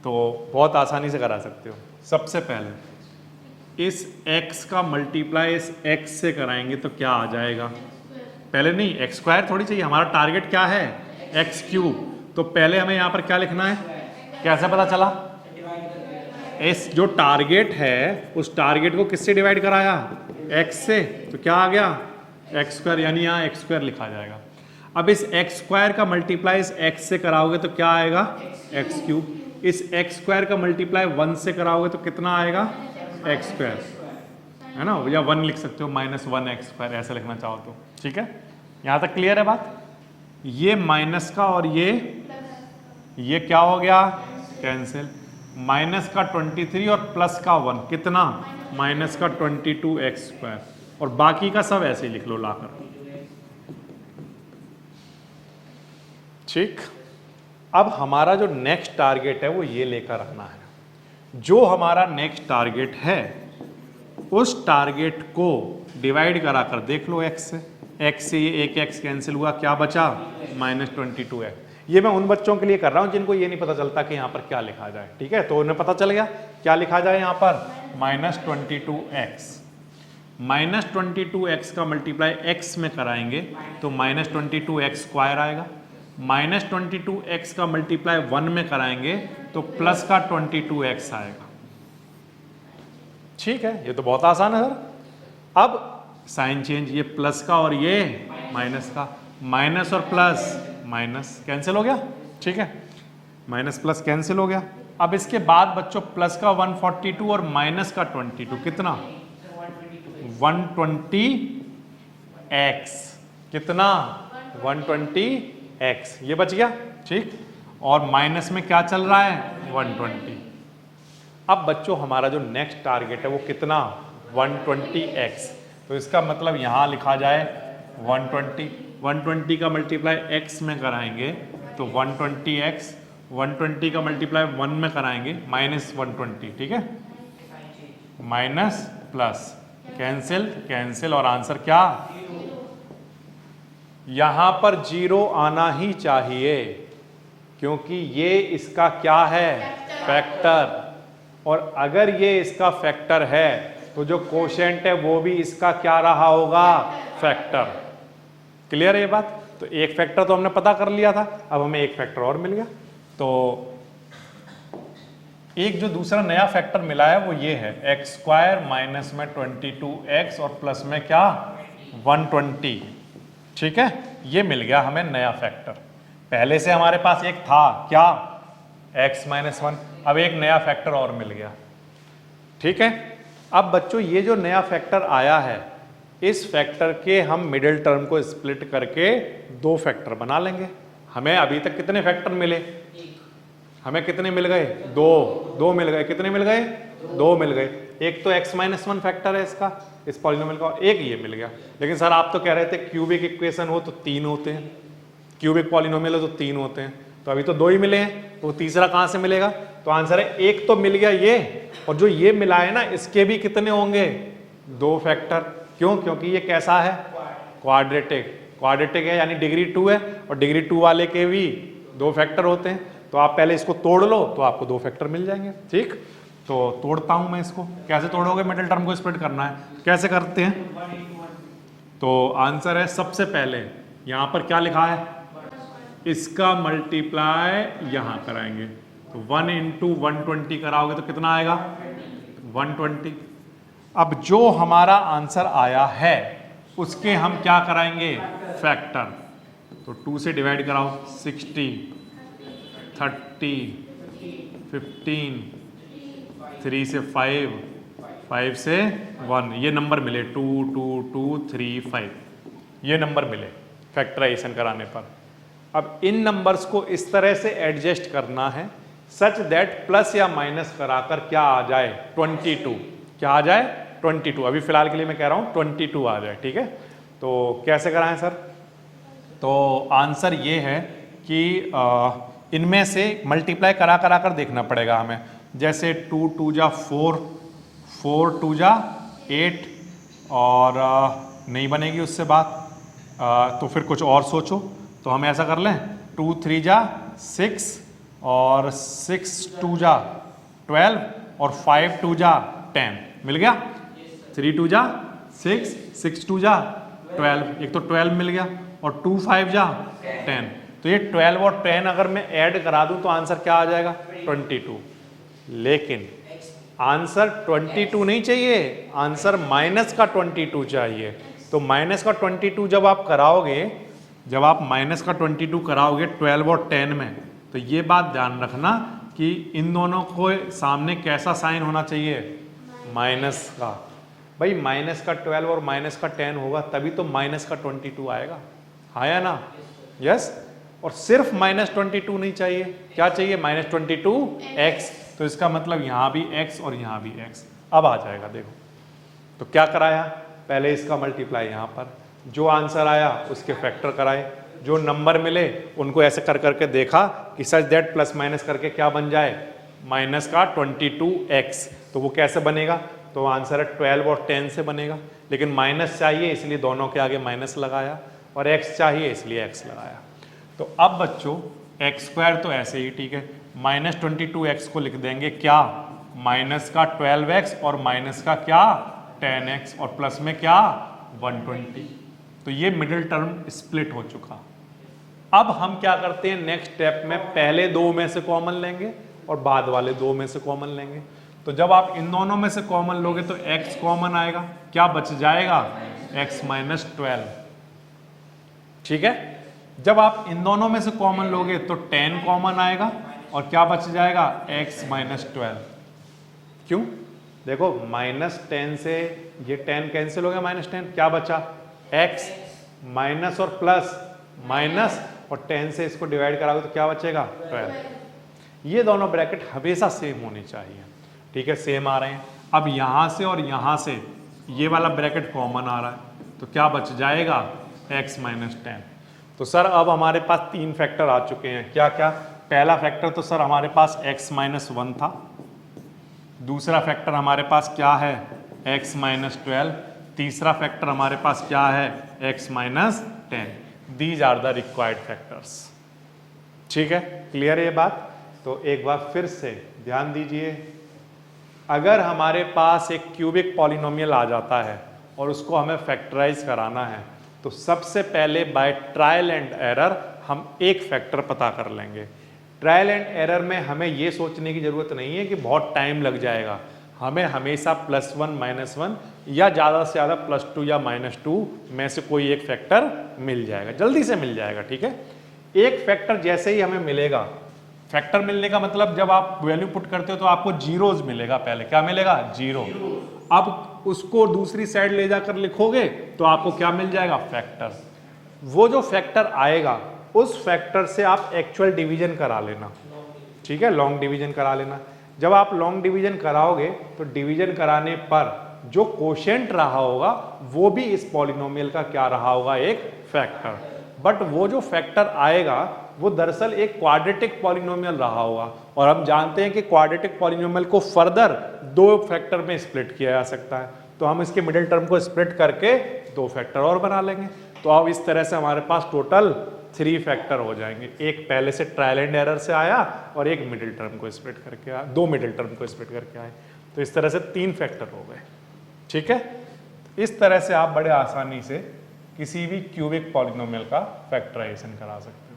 Speaker 1: तो बहुत आसानी से करा सकते हो। सबसे पहले इस x का मल्टीप्लाई इस x से कराएंगे तो क्या आ जाएगा, पहले नहीं x² थोड़ी चाहिए, हमारा टारगेट क्या है x³, तो पहले हमें यहाँ पर क्या लिखना है, कैसे पता चला, इस जो टारगेट है उस टारगेट को किससे डिवाइड कराया x से, तो क्या आ गया x², यानी यहाँ x² लिखा जाएगा। अब इस x² का मल्टीप्लाई इस x से कराओगे तो क्या आएगा x³, इस x² का मल्टीप्लाई 1 से कराओगे तो कितना आएगा x², है ना, या 1 लिख सकते हो, -1x², ऐसे लिखना चाहो तो, ठीक है। यहाँ तक क्लियर है बात। ये माइनस का और ये क्या हो गया कैंसिल, माइनस का 23 और प्लस का 1 कितना माइनस का 22x², और बाकी का सब ऐसे ही लिख लो लाकर, ठीक। अब हमारा जो नेक्स्ट टारगेट है वो ये लेकर आना है। जो हमारा नेक्स्ट टारगेट है उस टारगेट को डिवाइड कराकर देख लो x से ये एक x कैंसिल हुआ, क्या बचा -22x। ये मैं उन बच्चों के लिए कर रहा हूं जिनको ये नहीं पता चलता कि यहाँ पर क्या लिखा जाए, ठीक है। तो उन्हें पता चल गया क्या लिखा जाए यहाँ पर -22x। -22x का मल्टीप्लाई x में कराएंगे तो -22x² आएगा, -22x का मल्टीप्लाई 1 में कराएंगे तो प्लस का 22x आएगा, ठीक है। ये तो बहुत आसान है सर। अब साइन चेंज, ये प्लस का और ये माइनस का, माइनस और प्लस माइनस कैंसिल हो गया, ठीक है, माइनस प्लस कैंसिल हो गया। अब इसके बाद बच्चों प्लस का 142 और माइनस का 22 कितना 120x, कितना 120x, ये बच गया, ठीक। और माइनस में क्या चल रहा है 120। अब बच्चों हमारा जो नेक्स्ट टारगेट है वो कितना 120x, तो इसका मतलब यहाँ लिखा जाए 120 का मल्टीप्लाई x में कराएंगे तो 120x, 120 का मल्टीप्लाई 1 में कराएंगे -120, ठीक है, माइनस प्लस कैंसिल कैंसिल, और आंसर क्या, यहां पर 0 आना ही चाहिए क्योंकि ये इसका क्या है फैक्टर, और अगर ये इसका फैक्टर है तो जो कोशेंट है वो भी इसका क्या रहा होगा फैक्टर। क्लियर है ये बात। तो एक फैक्टर तो हमने पता कर लिया था, अब हमें एक फैक्टर और मिल गया। तो एक जो दूसरा नया फैक्टर मिला है वो ये है x² माइनस में 22x और प्लस में क्या 120, ठीक है। ये मिल गया हमें नया फैक्टर। पहले से हमारे पास एक था क्या x - 1, अब एक नया फैक्टर और मिल गया, ठीक है। अब बच्चों ये जो नया फैक्टर आया है इस फैक्टर के हम मिडिल टर्म को स्प्लिट करके 2 फैक्टर बना लेंगे। हमें अभी तक कितने फैक्टर मिले, हमें कितने मिल गए? दो मिल गए। कितने मिल गए? दो मिल गए। एक तो x-1 फैक्टर है इसका, इस पॉलिनोमियल का, एक ये मिल गया। लेकिन सर आप तो कह रहे थे क्यूबिक इक्वेशन हो तो 3 होते हैं, क्यूबिक पॉलिनोमियल हो तो 3 होते हैं, तो अभी तो 2 ही मिले हैं, तो तीसरा कहाँ से मिलेगा? तो आंसर है एक तो मिल गया ये, और जो ये मिला है ना इसके भी कितने होंगे? 2 फैक्टर। क्यों? क्योंकि ये कैसा है? क्वाड्रेटिक। क्वाड्रेटिक है यानी डिग्री 2 है, और डिग्री 2 वाले के भी 2 फैक्टर होते हैं। तो आप पहले इसको तोड़ लो तो आपको 2 फैक्टर मिल जाएंगे। ठीक, तो तोड़ता हूं मैं इसको। कैसे तोड़ोगे? मिडिल टर्म को स्प्लिट करना है, कैसे करते हैं? तो आंसर है सबसे पहले यहां पर क्या लिखा है, इसका मल्टीप्लाई यहां कराएंगे, तो 1 × 120 कराओगे तो कितना आएगा? 120। अब जो हमारा आंसर आया है उसके हम क्या कराएंगे? फैक्टर। तो 2 से डिवाइड कराओ, 60, 30, 15, 3 से 5, 5 से 1, ये नंबर मिले 2, 2, 2, 3, 5, ये नंबर मिले फैक्टराइजेशन कराने पर। अब इन नंबर्स को इस तरह से एडजस्ट करना है सच दैट प्लस या माइनस कराकर क्या आ जाए? 22। क्या आ जाए? 22। अभी फिलहाल के लिए मैं कह रहा हूं 22 आ जाए। ठीक है, तो कैसे कराएं सर? तो आंसर ये है कि इनमें से मल्टीप्लाई करा करा कर देखना पड़ेगा हमें। जैसे 2 2 जा 4, 4 2 जा 8, और नहीं बनेगी उससे बात, तो फिर कुछ और सोचो। तो हम ऐसा कर लें, 2 3 जा 6, और 6 2 जा 12, और 5 2 जा 10। मिल गया? 3 2 जा 6, 6 2 जा 12, एक तो 12 मिल गया, और 2 5 जा 10। तो ये 12 और 10 अगर मैं ऐड करा दूं तो आंसर क्या आ जाएगा? 22। लेकिन आंसर 22 नहीं चाहिए, आंसर माइनस का 22 चाहिए। तो माइनस का 22 जब आप कराओगे, जब आप माइनस का 22 कराओगे 12 और 10 में, तो ये बात ध्यान रखना कि इन दोनों को सामने कैसा साइन होना चाहिए? माइनस का। भाई माइनस का 12 और माइनस का 10 होगा तभी तो माइनस का 22 आएगा, आया ना? यस। और सिर्फ -22 नहीं चाहिए, क्या चाहिए? -22x। तो इसका मतलब यहां भी x और यहां भी x। अब आ जाएगा, देखो तो क्या कराया? पहले इसका मल्टीप्लाई यहां पर, जो आंसर आया उसके फैक्टर कराए, जो नंबर मिले उनको ऐसे कर करके देखा कि सच दैट प्लस माइनस करके क्या बन जाए? माइनस का 22x। तो वो कैसे बनेगा? तो आंसर है 12 और 10 से बनेगा, लेकिन माइनस चाहिए इसलिए दोनों के आगे माइनस लगाया, और x चाहिए इसलिए x लगाया। तो अब बच्चों x² तो ऐसे ही ठीक है, -22x को लिख देंगे क्या? माइनस का 12x, और माइनस का क्या? 10x, और प्लस में क्या? 120। तो ये मिडिल टर्म स्प्लिट हो चुका। अब हम क्या करते हैं नेक्स्ट स्टेप में? पहले दो में से कॉमन लेंगे और बाद वाले दो में से कॉमन लेंगे। तो जब आप इन दोनों में से कॉमन लोगे तो x कॉमन आएगा, क्या बच जाएगा? x - 12। ठीक है, जब आप इन दोनों में से कॉमन लोगे तो 10 कॉमन आएगा, और क्या बच जाएगा? x - 12। क्यों? देखो -10 से ये 10 कैंसिल हो गया, -10 क्या बचा? x, माइनस और प्लस, माइनस, और 10 से इसको डिवाइड कराओगे तो क्या बचेगा? 12। ये दोनों ब्रैकेट हमेशा सेम होनी चाहिए। ठीक है, सेम आ रहे हैं। अब यहां से और यहां से ये वाला ब्रैकेट कॉमन आ रहा है, तो क्या बच जाएगा? x - 10। तो सर अब हमारे पास 3 फैक्टर आ चुके हैं। क्या क्या? पहला फैक्टर तो सर हमारे पास x - 1 था, दूसरा फैक्टर हमारे पास क्या है? x - 12, तीसरा फैक्टर हमारे पास क्या है? x - 10। These are the required factors. ठीक है, क्लियर है ये बात? तो एक बार फिर से ध्यान दीजिए, अगर हमारे पास एक क्यूबिक पॉलिनोमियल आ जाता है और उसको हमें फैक्टराइज कराना है, तो सबसे पहले बाय ट्रायल एंड एरर हम एक फैक्टर पता कर लेंगे। ट्रायल एंड एरर में हमें ये सोचने की ज़रूरत नहीं है कि बहुत टाइम लग जाएगा, हमें हमेशा +1 -1 या ज़्यादा से ज़्यादा +2 या -2 में से कोई एक फैक्टर मिल जाएगा, जल्दी से मिल जाएगा। ठीक है, एक फैक्टर जैसे ही हमें मिलेगा, फैक्टर मिलने का मतलब जब आप वैल्यू पुट करते हो तो आपको जीरोज मिलेगा, पहले क्या मिलेगा? 0। अब उसको दूसरी साइड ले जाकर लिखोगे तो आपको क्या मिल जाएगा? फैक्टर। वो जो फैक्टर आएगा उस फैक्टर से आप एक्चुअल डिवीजन करा लेना, ठीक है, लॉन्ग डिवीजन करा लेना। जब आप लॉन्ग डिवीजन कराओगे तो डिवीजन कराने पर जो कोशेंट रहा होगा वो भी इस पॉलिनोमियल का क्या रहा होगा, एक फैक्टर। बट वो जो फैक्टर आएगा वो दरअसल एक क्वाड्रेटिक पॉलिनोमियल रहा होगा, और हम जानते हैं कि क्वाड्रेटिक पॉलिनोमियल को फर्दर दो फैक्टर में स्प्लिट किया जा सकता है, तो हम इसके मिडिल टर्म को स्प्लिट करके दो फैक्टर और बना लेंगे। तो अब इस तरह से हमारे पास टोटल 3 फैक्टर हो जाएंगे, एक पहले से ट्रायल एंड एरर से आया और एक मिडिल टर्म को स्प्लिट करके आया, दो मिडिल टर्म को स्प्लिट करके आए, तो इस तरह से 3 फैक्टर हो गए, ठीक है। इस तरह से आप बड़े आसानी से किसी भी क्यूबिक पॉलिनोमियल का फैक्टराइजेशन करा सकते हो।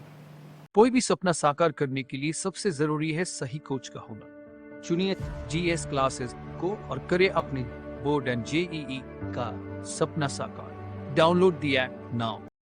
Speaker 2: कोई भी सपना साकार करने के लिए सबसे जरूरी है सही कोच का होना। चुनिए जीएस क्लासेस को और करें अपने बोर्ड एंड जेईई का सपना साकार। Download the app now.